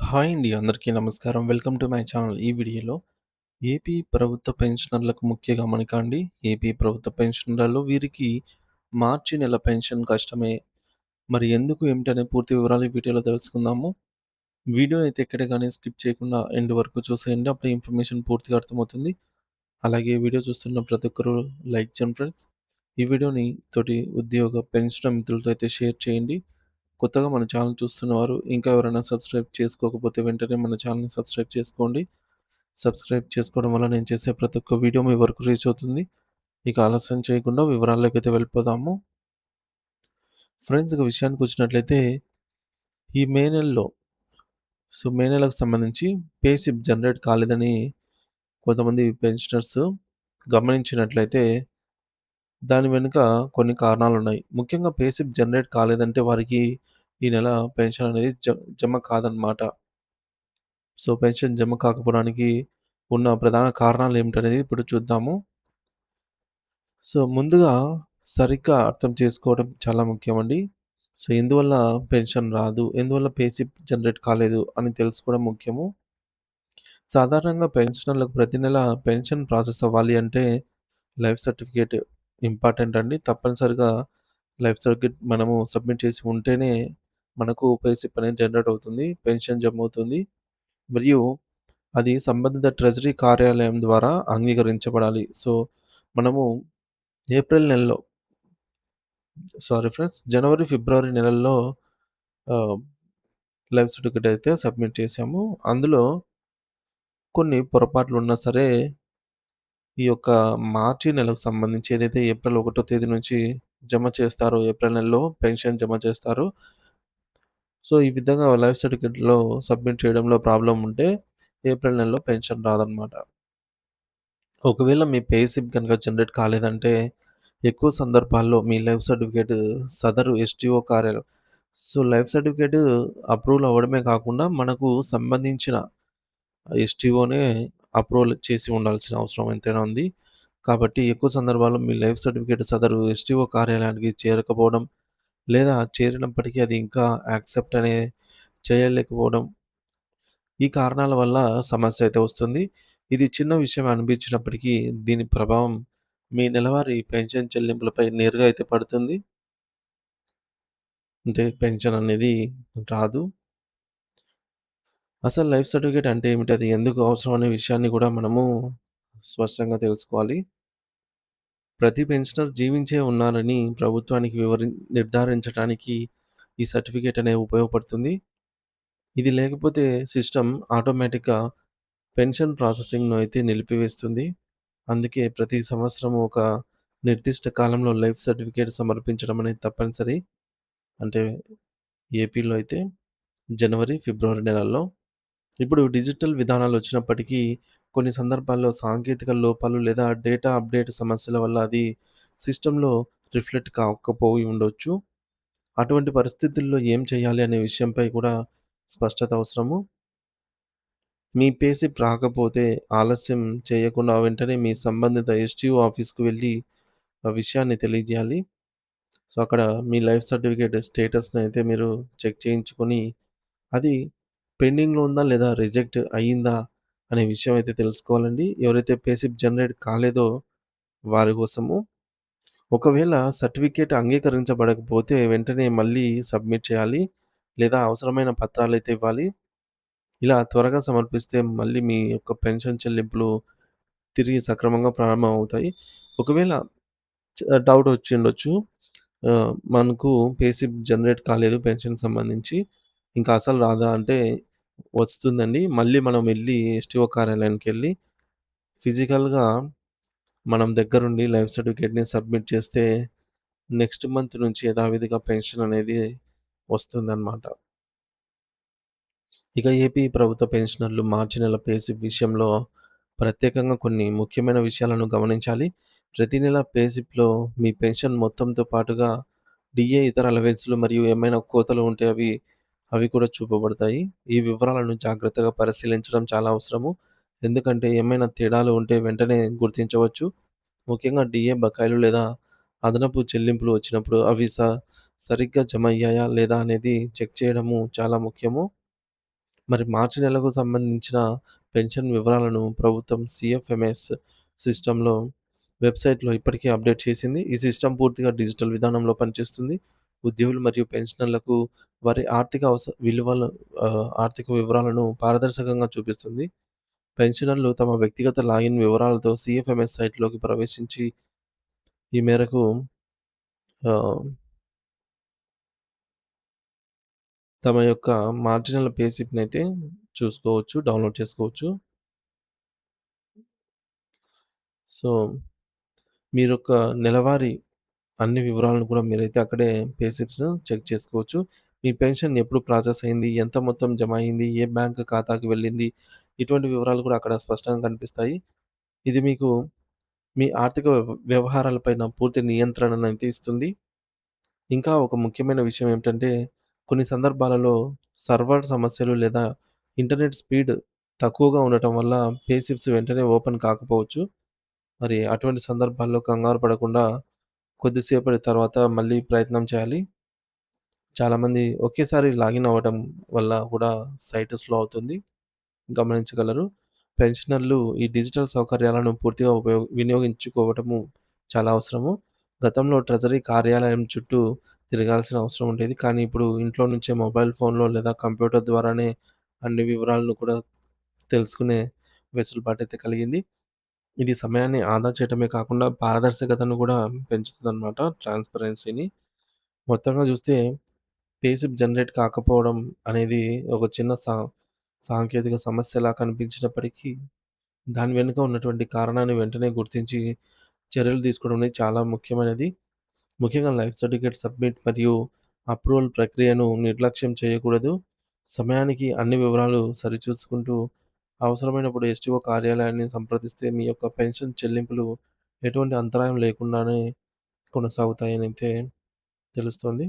Hi అండి. అందరికీ నమస్కారం. Welcome to my channel. ఈ వీడియోలో ఏపీ ప్రభుత్వ పెన్షనర్లకు ముఖ్య గమనిక అండి. ఏపీ ప్రభుత్వ పెన్షనర్లు వీరికి మార్చి నెల పెన్షన్ కష్టమే. మరి ఎందుకు ఏమిటనే పూర్తి వివరాలు ఈ వీడియోలో తెలుసుకుందాము. వీడియో అయితే ఎక్కడ గాని స్కిప్ చేయకుండా ఎండ్ వరకు చూసేయండి. అప్పుడు ఇన్ఫర్మేషన్ పూర్తిగా అర్థమవుతుంది. అలాగే వీడియో చూస్తున్న ప్రతి ఒక్కరు లైక్ చేయండి ఫ్రెండ్స్. ఈ వీడియోని తోటి ఉద్యోగ పెన్షన్ మిత్రులతో అయితే షేర్ చేయండి. కొత్తగా మన ఛానల్ చూస్తున్నవారు ఇంకా ఎవరైనా సబ్స్క్రైబ్ చేసుకోకపోతే వెంటనే మన ఛానల్‌ని సబ్స్క్రైబ్ చేసుకోండి. సబ్స్క్రైబ్ చేసుకోవడం వల్ల నేను చేసే ప్రతి ఒక్క వీడియో మీ వరకు రీచ్ అవుతుంది. ఇక ఆలస్యం చేయకుండా వివరాల్లోకైతే వెళ్ళిపోదాము. ఫ్రెండ్స్ ఇక విషయానికొచ్చినట్లయితే ఈ మే నెలలో మే నెలకు సంబంధించి పే స్లిప్ జనరేట్ కాలేదని కొంతమంది పెన్షనర్స్ గమనించినట్లయితే దాని వెనుక కొన్ని కారణాలున్నాయి. ముఖ్యంగా పే స్లిప్ జనరేట్ కాలేదంటే వారికి ఈ నెల పెన్షన్ అనేది జమ కాదనమాట. పెన్షన్ జమ కాకపోవడానికి ఉన్న ప్రధాన కారణాలేమిటనేది ఇప్పుడు చూద్దాము. ముందుగా సరిగ్గా అర్థం చేసుకోవడం చాలా ముఖ్యమండి. ఎందువల్ల పెన్షన్ రాదు? ఎందువల్ల పే స్లిప్ జనరేట్ కాలేదు? అని తెలుసుకోవడం ముఖ్యము. సాధారణంగా పెన్షనర్లకు ప్రతి నెల పెన్షన్ ప్రాసెస్ అవ్వాలి అంటే లైఫ్ సర్టిఫికేట్ ఇంపార్టెంట్ అండి. తప్పనిసరిగా లైఫ్ సర్టిఫికేట్ మనము సబ్మిట్ చేసి ఉంటేనే మనకు పే స్లిప్ అనేది జనరేట్ అవుతుంది. పెన్షన్ జమ అవుతుంది. మరియు అది సంబంధిత ట్రెజరీ కార్యాలయం ద్వారా అంగీకరించబడాలి. మనము ఏప్రిల్ నెలలో సారీ ఫ్రెండ్స్. జనవరి, ఫిబ్రవరి నెలల్లో ఆహ్, లైఫ్ సర్టిఫికేట్ అయితే సబ్మిట్ చేశాము. అందులో కొన్ని పొరపాట్లున్నా సరే, ఈ యొక్క మార్చి నెలకు సంబంధించి ఏదైతే ఏప్రిల్ 1 తేదీ నుంచి జమ చేస్తారో, ఏప్రిల్ నెలలో పెన్షన్ జమ చేస్తారో, ఈ విధంగా లైఫ్ సర్టిఫికేట్‌లో సబ్మిట్ చేయడంలో ప్రాబ్లమ్ ఉంటే ఏప్రిల్ నెలలో పెన్షన్ రాదనమాట. ఒకవేళ మీ పే స్లిప్ గనుక జనరేట్ కాలేదంటే, ఎక్కువ సందర్భాల్లో మీ లైఫ్ సర్టిఫికేట్ సదరు ఎస్‌టిఓ కార్యాలయం లైఫ్ సర్టిఫికేట్ అప్రూవల్ అవ్వడమే కాకుండా, మనకు సంబంధించిన ఎస్‌టిఓనే అప్రూవల్ చేసి ఉండాల్సిన అవసరం ఎంతైనా ఉంది. కాబట్టి ఎక్కువ సందర్భాల్లో మీ లైఫ్ సర్టిఫికేట్ సదరు ఎస్‌టిఓ కార్యాలయానికి చేరకపోవడం, లేదా చేరినప్పటికీ అది ఇంకా యాక్సెప్ట్ చేయలేకపోవడం ఈ కారణాల వల్ల సమస్య అయితే వస్తుంది. ఇది చిన్న విషయం అనిపించినప్పటికీ దీని ప్రభావం మీ నెలవారీ పెన్షన్ చెల్లింపులపై నేరుగా అయితే పడుతుంది. అంటే పెన్షన్ అనేది రాదు. అసలు లైఫ్ సర్టిఫికేట్ అంటే ఏమిటి? అది ఎందుకు అవసరం అనే విషయాన్ని కూడా మనము స్పష్టంగా తెలుసుకోవాలి. ప్రతి పెన్షనర్ జీవించే ఉన్నారని ప్రభుత్వానికి నిర్ధారించడానికి ఈ సర్టిఫికేట్ అనేది ఉపయోగపడుతుంది. ఇది లేకపోతే సిస్టమ్ ఆటోమేటిక్‌గా పెన్షన్ ప్రాసెసింగ్‌ను అయితే నిలిపివేస్తుంది. అందుకే ప్రతి సంవత్సరం ఒక నిర్దిష్ట కాలంలో లైఫ్ సర్టిఫికేట్ సమర్పించడం అనేది తప్పనిసరి. అంటే ఏపీలో అయితే జనవరి, ఫిబ్రవరి నెలల్లో. ఇప్పుడు డిజిటల్ విధానాలొచ్చినప్పటికీ కొన్ని సందర్భాల్లో సాంకేతిక లోపాలు లేదా డేటా అప్డేట్ సమస్యల వల్ల అది సిస్టమ్‌లో రిఫ్లెక్ట్ కాకపోయి ఉండొచ్చు. అటువంటి పరిస్థితుల్లో ఏం చేయాలి అనే విషయంపై కూడా స్పష్టత అవసరము. మీ పే స్లిప్ రాకపోతే ఆలస్యం చేయకుండా వెంటనే మీ సంబంధిత ఎస్‌టిఓ ఆఫీస్‌కి వెళ్లి ఆ విషయాన్ని తెలియజేయాలి. అక్కడ మీ లైఫ్ సర్టిఫికేట్ స్టేటస్‌నయితే మీరు చెక్ చేయించుకొని, అది పెండింగ్‌లో ఉందా? లేదా రిజెక్ట్ అయిందా? అనే విషయం అయితే తెలుసుకోవాలండి. ఎవరైతే పే స్లిప్ జనరేట్ కాలేదో వారి కోసము. ఒకవేళ సర్టిఫికేట్ అంగీకరించబడకపోతే వెంటనే మళ్ళీ సబ్మిట్ చేయాలి. లేదా అవసరమైన పత్రాలైతే ఇవ్వాలి. ఇలా త్వరగా సమర్పిస్తే మళ్ళీ మీ యొక్క పెన్షన్ చెల్లింపులు తిరిగి సక్రమంగా ప్రారంభమవుతాయి. ఒకవేళ డౌట్ వచ్చిండొచ్చు. మనకు పే స్లిప్ జనరేట్ కాలేదు పెన్షన్‌కి సంబంధించి. ఇంకా అసలు రాదా అంటే వస్తుందండి. మళ్ళీ మనం వెళ్లి ఎస్‌టిఓ కార్యాలయానికెళ్ళి ఫిజికల్‌గా మనం దగ్గరుండి లైఫ్ సర్టిఫికేట్‌ని సబ్మిట్ చేస్తే నెక్స్ట్ మంత్ నుంచి యథావిధిగా పెన్షన్ అనేది వస్తుందన్నమాట. ఇక ఏపీ ప్రభుత్వ పెన్షనర్లు మార్చి నెల పే స్లిప్ విషయంలో ప్రత్యేకంగా కొన్ని ముఖ్యమైన విషయాలను గమనించాలి. ప్రతి నెల పే స్లిప్‌లో మీ పెన్షన్ మొత్తంతో పాటుగా డీఏ, ఇతర అలవెన్స్‌లు మరియు ఏమైనా కోతలు ఉంటే అవి కూడా చూపబడతాయి. ఈ వివరాలను జాగ్రత్తగా పరిశీలించడం చాలా అవసరము. ఎందుకంటే ఏమైనా తేడాలు ఉంటే వెంటనే గుర్తించవచ్చు. ముఖ్యంగా డీఏ బకాయిలు లేదా అదనపు చెల్లింపులు వచ్చినప్పుడు అవి సరిగ్గా జమ అయ్యాయా లేదా అనేది చెక్ చేయడము చాలా ముఖ్యము. మరి మార్చి నెలకు సంబంధించిన పెన్షన్ వివరాలను ప్రభుత్వం సీఎఫ్ఎంఎస్ సిస్టమ్‌లో వెబ్‌సైట్‌లో ఇప్పటికే అప్డేట్ చేసింది. ఈ సిస్టమ్ పూర్తిగా డిజిటల్ విధానంలో పనిచేస్తుంది. ఉద్యోగులు మరియు పెన్షనర్లకు వారి ఆర్థిక వివరాలను పారదర్శకంగా చూపిస్తుంది. పెన్షనర్లు తమ వ్యక్తిగత లాగిన్ వివరాలతో సీఎఫ్ఎంఎస్ సైట్‌లోకి ప్రవేశించి ఈ మేరకు ఆహ్, తమ యొక్క మార్జినల్ పే స్లిప్‌నైతే చూసుకోవచ్చు. డౌన్‌లోడ్ చేసుకోవచ్చు. సో, మీరొక నెలవారీ అన్ని వివరాలను కూడా మీరైతే అక్కడే పే స్లిప్స్‌ను చెక్ చేసుకోవచ్చు. మీ పెన్షన్ ఎప్పుడు ప్రాసెస్ అయింది? ఎంత మొత్తం జమ అయింది? ఏ బ్యాంక్ ఖాతాకి వెళ్ళింది? ఇటువంటి వివరాలు కూడా అక్కడ స్పష్టంగా కనిపిస్తాయి. ఇది మీకు మీ ఆర్థిక వ్యవహారాలపైన పూర్తి నియంత్రణనైతే ఇస్తుంది. ఇంకా ఒక ముఖ్యమైన విషయం ఏమిటంటే, కొన్ని సందర్భాలలో సర్వర్ సమస్యలు లేదా ఇంటర్నెట్ స్పీడ్ తక్కువగా ఉండటం వల్ల పే స్లిప్స్ వెంటనే ఓపెన్ కాకపోవచ్చు. మరి అటువంటి సందర్భాల్లో కంగారు పడకుండా కొద్దిసేపటి తర్వాత మళ్ళీ ప్రయత్నం చేయాలి. చాలామంది ఒకేసారి లాగిన్ అవ్వడం వల్ల కూడా సైట్ స్లో అవుతుంది. గమనించగలరు. పెన్షనర్లు ఈ డిజిటల్ సౌకర్యాలను పూర్తిగా వినియోగించుకోవటము చాలా అవసరము. గతంలో ట్రెజరీ కార్యాలయం చుట్టూ తిరగాల్సిన అవసరం ఉండేది. కానీ ఇప్పుడు ఇంట్లో నుంచే మొబైల్ ఫోన్‌లో లేదా కంప్యూటర్ ద్వారానే అన్ని వివరాలను కూడా తెలుసుకునే వెసులుబాటైతే కలిగింది. ఇది సమయాన్ని ఆదా చేయటమే కాకుండా పారదర్శకతను కూడా పెంచుతుందనమాట. ట్రాన్స్‌పరెన్సీని. మొత్తంగా చూస్తే పే స్లిప్ జనరేట్ కాకపోవడం అనేది ఒక చిన్న సాంకేతిక సమస్యలా కనిపించినప్పటికీ, దాని వెనుక ఉన్నటువంటి కారణాన్ని వెంటనే గుర్తించి చర్యలు తీసుకోవడం అనేది చాలా ముఖ్యమైనది. ముఖ్యంగా లైఫ్ సర్టిఫికేట్ సబ్మిట్ మరియు అప్రూవల్ ప్రక్రియను నిర్లక్ష్యం చేయకూడదు. సమయానికి అన్ని వివరాలు సరిచూసుకుంటూ, అవసరమైనప్పుడు ఎస్టీఓ కార్యాలయాన్ని సంప్రదిస్తే మీ యొక్క పెన్షన్ చెల్లింపులు ఎటువంటి అంతరాయం లేకుండానే కొనసాగుతాయనైతే తెలుస్తోంది.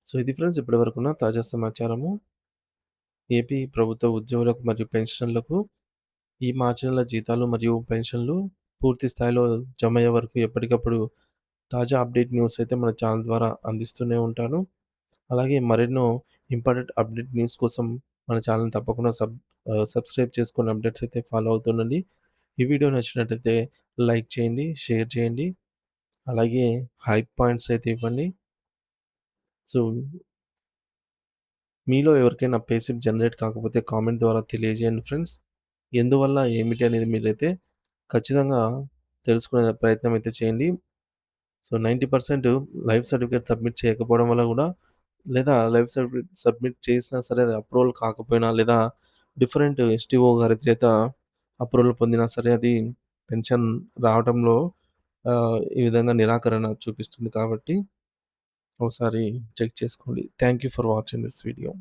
సో, ఇది ఫ్రెండ్స్ ఇప్పటివరకున్న తాజా సమాచారము. ఏపీ ప్రభుత్వ ఉద్యోగులకు మరియు పెన్షనర్లకు ఈ మార్చి నెల జీతాలు మరియు పెన్షన్‌లు పూర్తి స్థాయిలో జమయ్యే వరకు ఎప్పటికప్పుడు తాజా అప్డేట్ న్యూస్ అయితే మన ఛానల్ ద్వారా అందిస్తూనే ఉంటాను. అలాగే మరెన్నో ఇంపార్టెంట్ అప్డేట్ న్యూస్ కోసం మన ఛానల్‌ని తప్పకుండా సబ్స్క్రైబ్ చేసుకొని అప్డేట్స్ అయితే ఫాలో అవుతుండండి. ఈ వీడియో నచ్చినట్టయితే లైక్ చేయండి, షేర్ చేయండి. అలాగే హైప్ పాయింట్స్ అయితే ఇవ్వండి. సో, మీలో ఎవరికైనా పే స్లిప్ జనరేట్ కాకపోతే కామెంట్ ద్వారా తెలియజేయండి ఫ్రెండ్స్. ఎందువల్ల, ఏమిటి అనేది మీరైతే ఖచ్చితంగా తెలుసుకునే ప్రయత్నం అయితే చేయండి. సో, 90% లైఫ్ సర్టిఫికేట్ సబ్మిట్ చేయకపోవడం వల్ల గూడా లేదా లైఫ్ సర్టిఫికేట్ సబ్మిట్ చేసినా సరే అది అప్రూవల్ కాకపోయినా లేదా డిఫరెంట్ ఎస్టీఓ గారి చేత అప్రూవల్ పొందినా సరే అది పెన్షన్ రావడంలో ఈ విధంగా నిరాకరణ చూపిస్తుంది కాబట్టి ఒకసారి చెక్ చేసుకోండి. Thank you for watching this video.